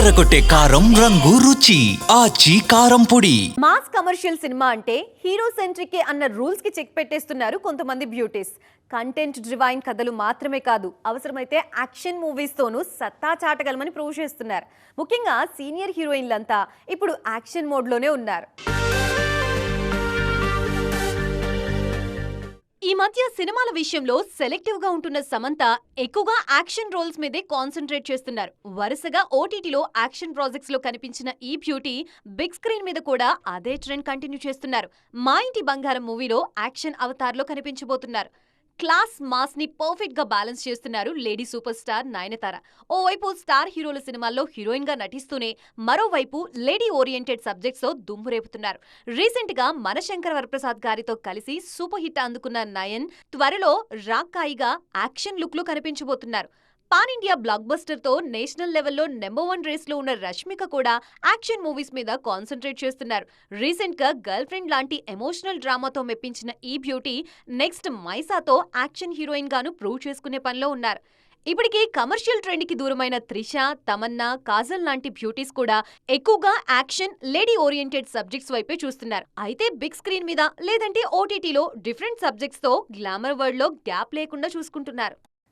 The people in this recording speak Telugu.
అదరగొట్టే కారం రంగు రుచి ఆచి కారం పొడి. మాస్ కమర్షియల్ సినిమా అంటే హీరో సెంట్రిక్ అన్న రూల్స్ కి చెక్ పెట్టేస్తున్నారు కొంతమంది బ్యూటీస్. కంటెంట్ డ్రివైన్ కథలు మాత్రమే కాదు, అవసరమైతే యాక్షన్ మూవీస్ తోనూ సత్తా చాటగలమని ప్రూవ్ చేస్తున్నారు. ముఖ్యంగా సీనియర్ హీరోయిన్లంతా ఇప్పుడు యాక్షన్ మోడ్ లోనే ఉన్నారు. ఈ మధ్య సినిమాల విషయంలో సెలెక్టివ్ గా ఉంటున్న సమంత ఎక్కువగా యాక్షన్ రోల్స్ మీదే కాన్సన్ట్రేట్ చేస్తున్నారు. వరుసగా ఓటీటీలో యాక్షన్ ప్రాజెక్ట్స్ లో కనిపించిన ఈ బ్యూటీ బిగ్ స్క్రీన్ మీద కూడా అదే ట్రెండ్ కంటిన్యూ చేస్తున్నారు. మా ఇంటి బంగారం మూవీలో యాక్షన్ అవతార్ లో కనిపించబోతున్నారు. క్లాస్ మాస్ ని పర్ఫెక్ట్ గా బ్యాలెన్స్ చేస్తున్నారు లేడీ సూపర్ స్టార్ నయనతార. ఓవైపు స్టార్ హీరోల సినిమాల్లో హీరోయిన్ గా నటిస్తూనే మరోవైపు లేడీ ఓరియంటెడ్ సబ్జెక్ట్స్ తో దుమ్ము రేపుతున్నారు. రీసెంట్ గా మనశంకర వరప్రసాద్ గారితో కలిసి సూపర్ హిట్ అందుకున్న నయన్ త్వరలో రాక్కాయిగా యాక్షన్ లుక్ లో కనిపించబోతున్నారు. పాన్ ఇండియా బ్లాక్ బస్టర్ తో నేషనల్ లెవెల్లో నెంబర్ 1 రేస్ లో ఉన్న రష్మిక కూడా యాక్షన్ మూవీస్ మీద కాన్సన్ట్రేట్ చేస్తున్నారు. రీసెంట్ గా గర్ల్ ఫ్రెండ్ లాంటి ఎమోషనల్ డ్రామాతో మెప్పించిన ఈ బ్యూటీ నెక్స్ట్ మైసాతో యాక్షన్ హీరోయిన్ గాను ప్రూవ్ చేసుకునే పనిలో ఉన్నారు. ఇప్పటికే కమర్షియల్ ట్రెండ్ కి దూరమైన త్రిష, తమన్నా, కాజల్ లాంటి బ్యూటీస్ కూడా ఎక్కువగా యాక్షన్, లేడీ ఓరియంటెడ్ సబ్జెక్ట్స్ వైపే చూస్తున్నారు. అయితే బిగ్ స్క్రీన్ మీద లేదంటే ఓటీటీలో డిఫరెంట్ సబ్జెక్ట్స్ తో గ్లామర్ వరల్డ్ లో గ్యాప్ లేకుండా చూసుకుంటున్నారు.